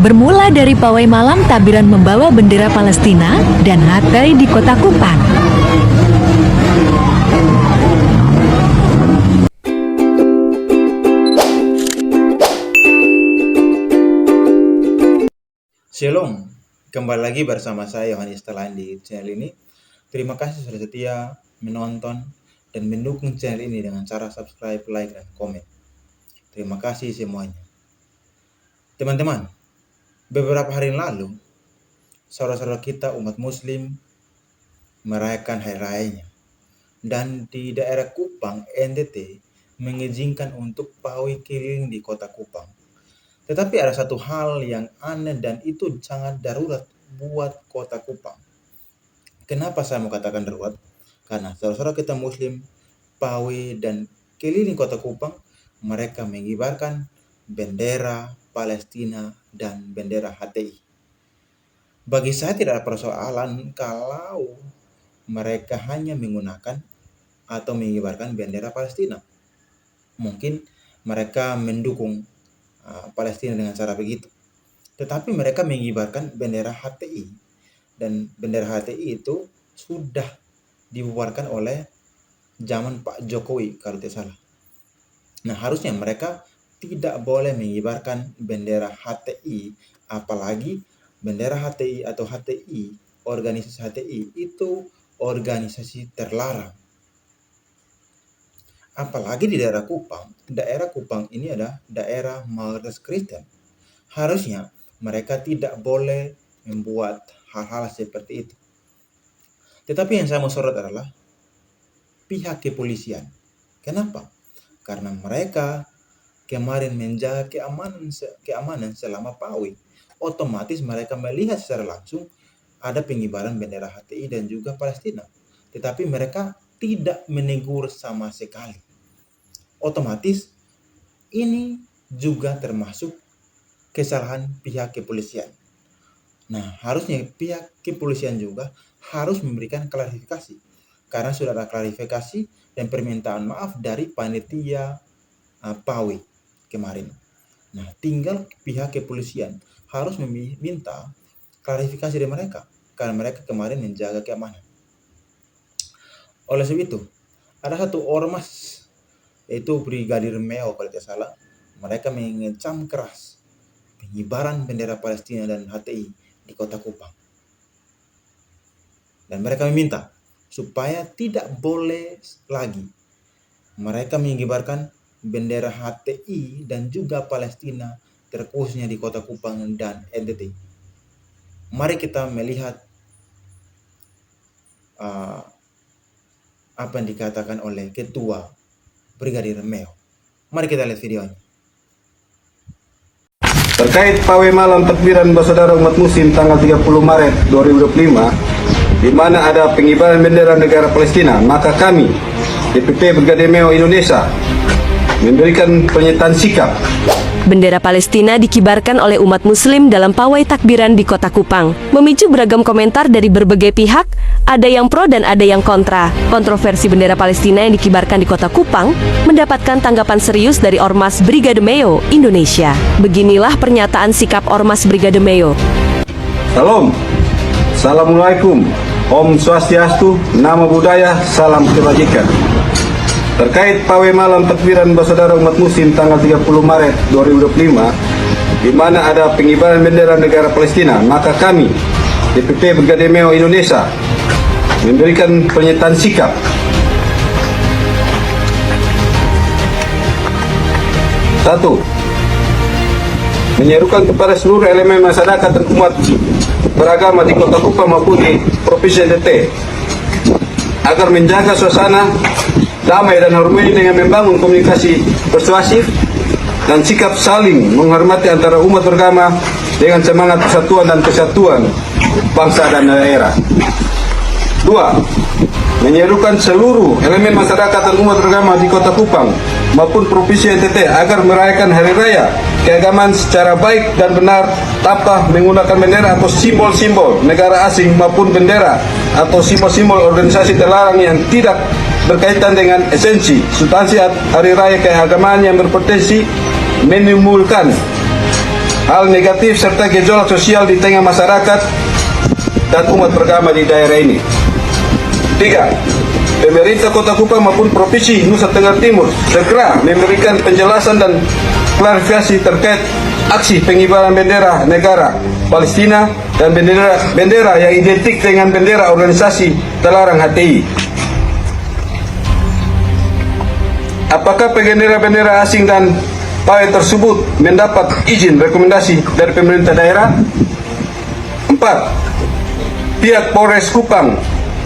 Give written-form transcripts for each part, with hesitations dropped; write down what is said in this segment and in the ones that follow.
Bermula dari pawai malam takbiran membawa bendera Palestina dan Hatay di kota Kupang. Shalom, kembali lagi bersama saya Yohanes Talan di channel ini. Terima kasih sudah setia menonton dan mendukung channel ini dengan cara subscribe, like, dan komen. Terima kasih semuanya. Teman-teman, beberapa hari lalu, saudara-saudara kita umat muslim merayakan hari rayanya. Dan di daerah Kupang, NTT, mengizinkan untuk pawai keliling di kota Kupang. Tetapi ada satu hal yang aneh dan itu sangat darurat buat kota Kupang. Kenapa saya mau katakan darurat? Karena saudara-saudara kita muslim, pawai dan keliling kota Kupang, mereka mengibarkan bendera Palestina dan bendera HTI. Bagi saya tidak ada persoalan kalau mereka hanya menggunakan atau mengibarkan bendera Palestina. Mungkin mereka mendukung Palestina dengan cara begitu. Tetapi mereka mengibarkan bendera HTI. Dan bendera HTI itu sudah dibubarkan oleh zaman Pak Jokowi kalau tidak salah. Nah, harusnya mereka tidak boleh mengibarkan bendera HTI, apalagi bendera HTI atau HTI, organisasi HTI itu organisasi terlarang. Apalagi di daerah Kupang ini adalah daerah mayoritas Kristen. Harusnya mereka tidak boleh membuat hal-hal seperti itu. Tetapi yang saya mau sorot adalah pihak kepolisian. Kenapa? Karena mereka kemarin menjaga keamanan selama pawai. Otomatis mereka melihat secara langsung ada pengibaran bendera HTI dan juga Palestina. Tetapi mereka tidak menegur sama sekali. Otomatis ini juga termasuk kesalahan pihak kepolisian. Nah, harusnya pihak kepolisian juga harus memberikan klarifikasi. Karena sudah ada klarifikasi dan permintaan maaf dari panitia pawai kemarin. Nah, tinggal pihak kepolisian harus meminta klarifikasi dari mereka. Karena mereka kemarin menjaga keamanan. Oleh sebab itu, ada satu ormas, yaitu Brigadir Meo kalau tidak salah, mereka mengecam keras pengibaran bendera Palestina dan HTI di kota Kupang. Dan mereka meminta supaya tidak boleh lagi mereka mengibarkan bendera HTI dan juga Palestina, terkhususnya di kota Kupang dan NTT. Mari kita melihat apa yang dikatakan oleh Ketua Brigadir Meo. Mari kita lihat videonya. Terkait pawai malam takbiran bersaudara umat muslim tanggal 30 Maret 2025, di mana ada pengibaran bendera negara Palestina, maka kami, DPP Brigadir Meo Indonesia, memberikan pernyataan sikap. Bendera Palestina dikibarkan oleh umat muslim dalam pawai takbiran di kota Kupang, memicu beragam komentar dari berbagai pihak, ada yang pro dan ada yang kontra. Kontroversi bendera Palestina yang dikibarkan di kota Kupang mendapatkan tanggapan serius dari Ormas Brigade Meo Indonesia. Beginilah pernyataan sikap Ormas Brigade Meo. Salam, Assalamualaikum, Om Swastiastu, Namo Buddhaya, Salam Kebajikan. Terkait pawai malam takbiran bersaudara umat muslim tanggal 30 Maret 2025, di mana ada pengibaran bendera negara Palestina, maka kami, DPP Brigadir Meo Indonesia, memberikan pernyataan sikap. Satu, menyerukan kepada seluruh elemen masyarakat dan umat beragama di Kota Kupang maupun di Provinsi NTT agar menjaga suasana damai dan harmoni dengan membangun komunikasi persuasif dan sikap saling menghormati antara umat beragama dengan semangat persatuan dan kesatuan bangsa dan daerah. Dua, menyerukan seluruh elemen masyarakat dan umat beragama di Kota Kupang maupun Provinsi NTT agar merayakan Hari Raya keagamaan secara baik dan benar tanpa menggunakan bendera atau simbol-simbol negara asing maupun bendera atau simbol-simbol organisasi terlarang yang tidak berkaitan dengan esensi substansi Hari Raya keagamaan yang berpotensi menimbulkan hal negatif serta gejolak sosial di tengah masyarakat dan umat beragama di daerah ini. 3. Pemerintah Kota Kupang maupun Provinsi Nusa Tenggara Timur segera memberikan penjelasan dan klarifikasi terkait aksi pengibaran bendera negara Palestina dan bendera yang identik dengan bendera organisasi terlarang HTI. Apakah bendera-bendera asing dan pawai tersebut mendapat izin rekomendasi dari pemerintah daerah? 4. Pihak Polres Kupang,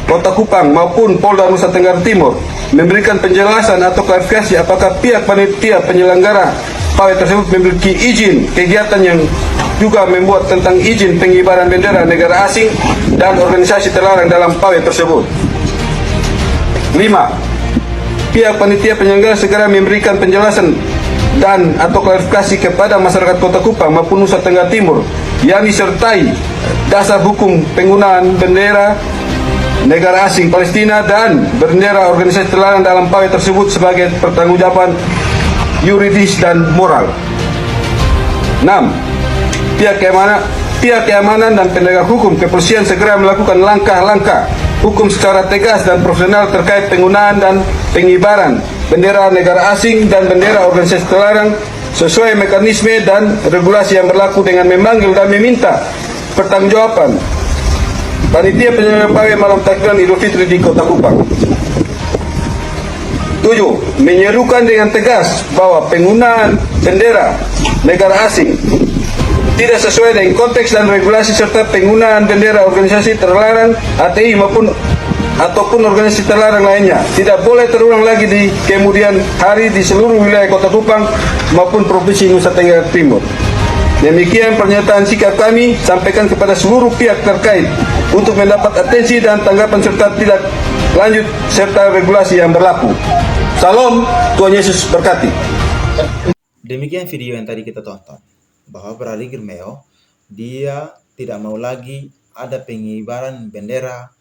Kota Kupang maupun Polda Nusa Tenggara Timur memberikan penjelasan atau klarifikasi apakah pihak panitia penyelenggara pawai tersebut memiliki izin kegiatan yang juga membuat tentang izin pengibaran bendera negara asing dan organisasi terlarang dalam pawai tersebut. 5. Pihak panitia penyelenggara segera memberikan penjelasan dan atau klarifikasi kepada masyarakat Kota Kupang maupun Nusa Tenggara Timur yang disertai dasar hukum penggunaan bendera negara asing Palestina dan bendera organisasi terlarang dalam pawai tersebut sebagai pertanggungjawaban yuridis dan moral. 6. Pihak keamanan dan penegak hukum kepolisian segera melakukan langkah-langkah hukum secara tegas dan profesional terkait penggunaan dan pengibaran bendera negara asing dan bendera organisasi terlarang sesuai mekanisme dan regulasi yang berlaku dengan memanggil dan meminta pertanggungjawaban panitia penyelenggara pawai malam takbiran Idul Fitri di Kota Kupang. 7. Menyerukan dengan tegas bahwa penggunaan bendera negara asing tidak sesuai dengan konteks dan regulasi serta penggunaan bendera organisasi terlarang HTI ataupun organisasi terlarang lainnya tidak boleh terulang lagi di kemudian hari di seluruh wilayah Kota Kupang maupun Provinsi Nusa Tenggara Timur. Demikian pernyataan sikap kami sampaikan kepada seluruh pihak terkait untuk mendapat atensi dan tanggapan serta tidak lanjut serta regulasi yang berlaku. Salam, Tuhan Yesus berkati. Demikian video yang tadi kita tonton, bahwa Brady Girmeo dia tidak mau lagi ada pengibaran bendera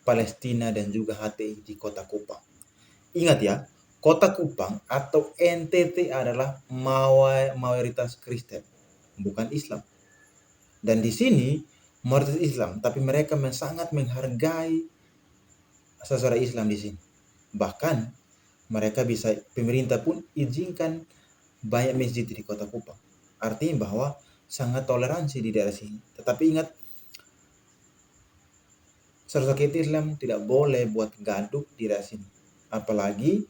Palestina dan juga HTI di Kota Kupang. Ingat ya, Kota Kupang atau NTT adalah mayoritas Kristen, bukan Islam. Dan di sini mayoritas Islam, tapi mereka sangat menghargai saudara Islam di sini. Bahkan pemerintah pun izinkan banyak masjid di Kota Kupang. Artinya bahwa sangat toleransi di daerah sini. Tetapi ingat, saudara kita Islam tidak boleh buat gaduh di daerah sini. Apalagi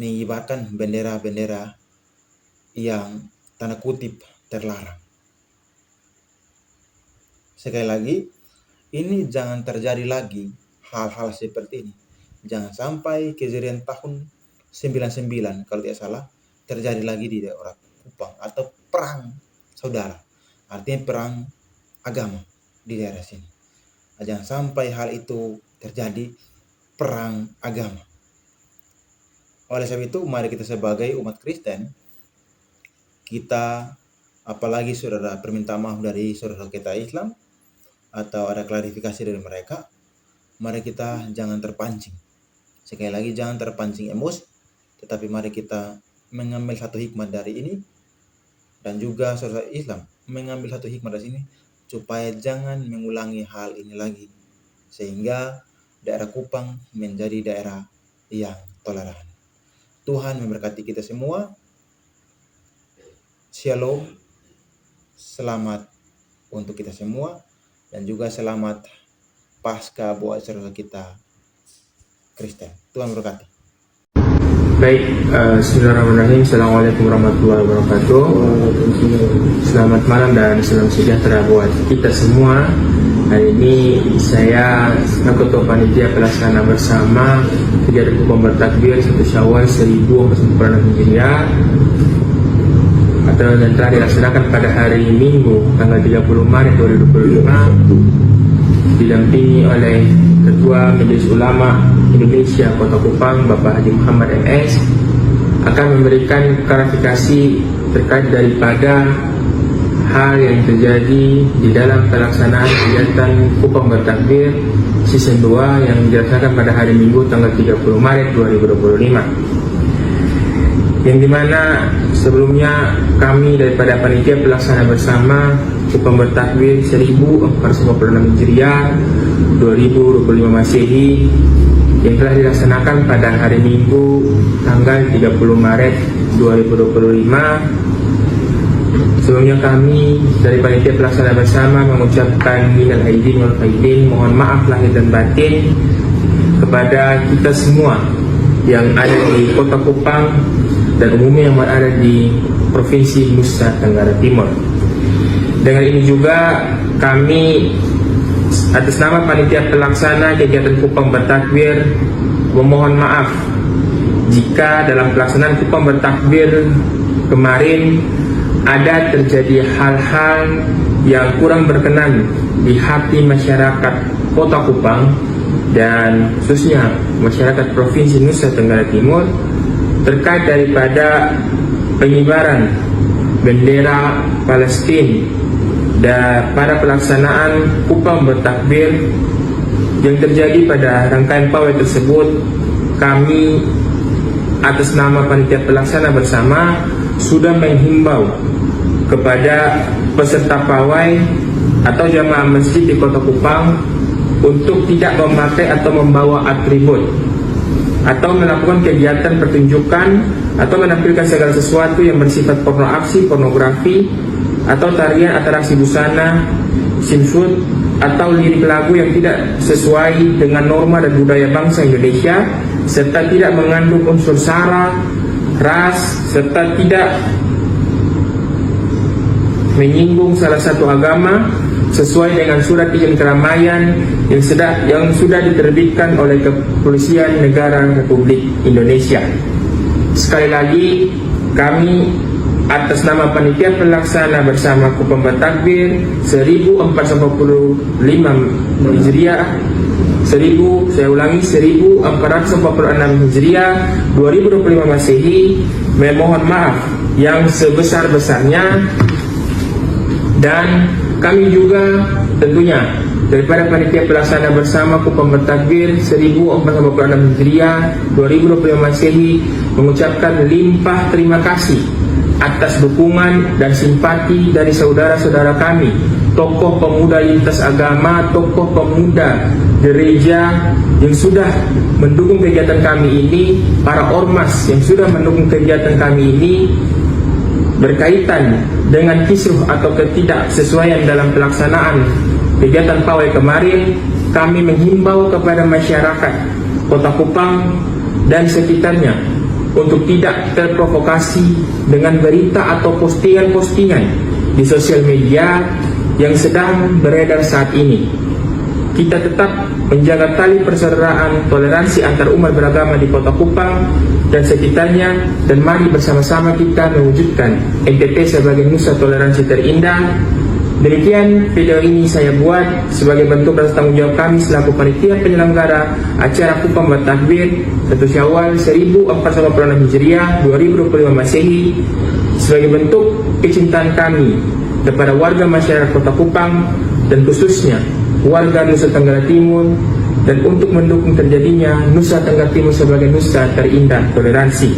mengibarkan bendera-bendera yang tanda kutip terlarang. Sekali lagi, ini jangan terjadi lagi hal-hal seperti ini. Jangan sampai kejadian tahun 99 kalau tidak salah terjadi lagi di daerah Kupang atau perang saudara. Artinya perang agama di daerah sini. Jangan sampai hal itu terjadi, perang agama. Oleh sebab itu, mari kita sebagai umat Kristen, kita apalagi saudara perminta maaf dari saudara kita Islam atau ada klarifikasi dari mereka, mari kita jangan terpancing. Sekali lagi, jangan terpancing emosi, tetapi mari kita mengambil satu hikmah dari ini, dan juga saudara Islam mengambil satu hikmah dari sini, supaya jangan mengulangi hal ini lagi, sehingga daerah Kupang menjadi daerah yang toleran. Tuhan memberkati kita semua. Shalom, selamat untuk kita semua, dan juga selamat Paskah buat saudara kita Kristen. Tuhan berkati. Baik, Bismillahirrahmanirrahim. Assalamualaikum warahmatullahi wabarakatuh. Selamat malam dan salam sejahtera buat kita semua. Hari ini saya Ketua Panitia Pelaksana bersama kegiatan Kupang Bertakbir 1 Syawal 1444 Hijriah atau yang telah dilaksanakan pada hari Minggu tanggal 30 Maret 2025, didampingi oleh Ketua Majelis Ulama Indonesia Kota Kupang Bapak Haji Muhammad MS, akan memberikan klarifikasi terkait daripada hal yang terjadi di dalam pelaksanaan kegiatan Kupang Bertakbir Season 2 yang dilaksanakan pada hari Minggu tanggal 30 Maret 2025. yang dimana sebelumnya kami daripada panitia pelaksana bersama Kupang Bertakbir 1446 Hijriah 2025 Masehi yang telah dilaksanakan pada hari Minggu tanggal 30 Maret 2025. Sebelumnya kami dari panitia pelaksana bersama mengucapkan minal aidin wal faidin, mohon maaf lahir dan batin kepada kita semua yang ada di Kota Kupang dan umumnya yang ada di Provinsi Nusa Tenggara Timur. Dengan ini juga kami atas nama panitia pelaksana kegiatan Kupang Bertakbir memohon maaf jika dalam pelaksanaan Kupang Bertakbir kemarin ada terjadi hal-hal yang kurang berkenan di hati masyarakat Kota Kupang dan khususnya masyarakat Provinsi Nusa Tenggara Timur terkait daripada pengibaran bendera Palestina dan pada pelaksanaan Kupang Bertakbir yang terjadi pada rangkaian pawai tersebut. Kami atas nama panitia pelaksana bersama sudah menghimbau kepada peserta pawai atau jamaah masjid di Kota Kupang untuk tidak memakai atau membawa atribut atau melakukan kegiatan pertunjukan atau menampilkan segala sesuatu yang bersifat pornografi atau tarian atraksi busana, simsud atau lirik lagu yang tidak sesuai dengan norma dan budaya bangsa Indonesia, serta tidak mengandung unsur sara, ras, serta tidak menyinggung salah satu agama sesuai dengan surat izin keramaian yang sudah diterbitkan oleh Kepolisian Negara Republik Indonesia. Sekali lagi, kami atas nama panitia pelaksana bersama Kupang Bertakbir 1445 Hijriah 1446 Hijriah 2025 Masehi memohon maaf yang sebesar-besarnya, dan kami juga tentunya daripada panitia pelaksana bersama Kupang Bertakbir 1446 Hijriah 2025 Masehi mengucapkan limpah terima kasih atas dukungan dan simpati dari saudara-saudara kami, tokoh pemuda lintas agama, tokoh pemuda gereja yang sudah mendukung kegiatan kami ini, para ormas yang sudah mendukung kegiatan kami ini berkaitan dengan kisruh atau ketidaksesuaian dalam pelaksanaan kegiatan pawai kemarin. Kami menghimbau kepada masyarakat Kota Kupang dan sekitarnya untuk tidak terprovokasi dengan berita atau postingan-postingan di sosial media yang sedang beredar saat ini. Kita tetap menjaga tali persaudaraan toleransi antar umat beragama di Kota Kupang dan sekitarnya, dan mari bersama-sama kita mewujudkan NTT sebagai Nusa Toleransi terindah. Demikian video ini saya buat sebagai bentuk rasa tanggung jawab kami selaku panitia penyelenggara acara Kupang Bertakbir 1 Syawal 1446 Hijriah 2025 Masehi, sebagai bentuk kecintaan kami kepada warga masyarakat Kota Kupang dan khususnya warga Nusa Tenggara Timur, dan untuk mendukung terjadinya Nusa Tenggara Timur sebagai Nusa terindah toleransi.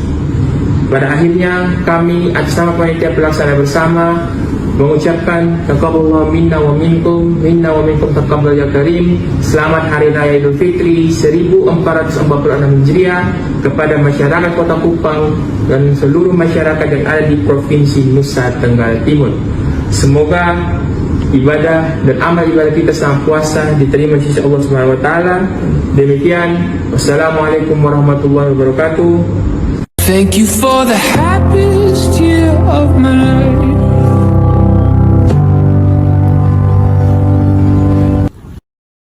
Pada akhirnya kami atas nama panitia pelaksana bersama mengucapkan taqabbalallahu minna wa minkum taqabbal ya karim. Selamat Hari Raya Idul Fitri 1446 Hijriah kepada masyarakat Kota Kupang dan seluruh masyarakat yang ada di Provinsi Nusa Tenggara Timur. Semoga ibadah dan amal ibadah kita selama puasa diterima di sisi Allah Subhanahu wa taala. Demikian, wassalamualaikum warahmatullahi wabarakatuh. Thank you for the happiest year of my life.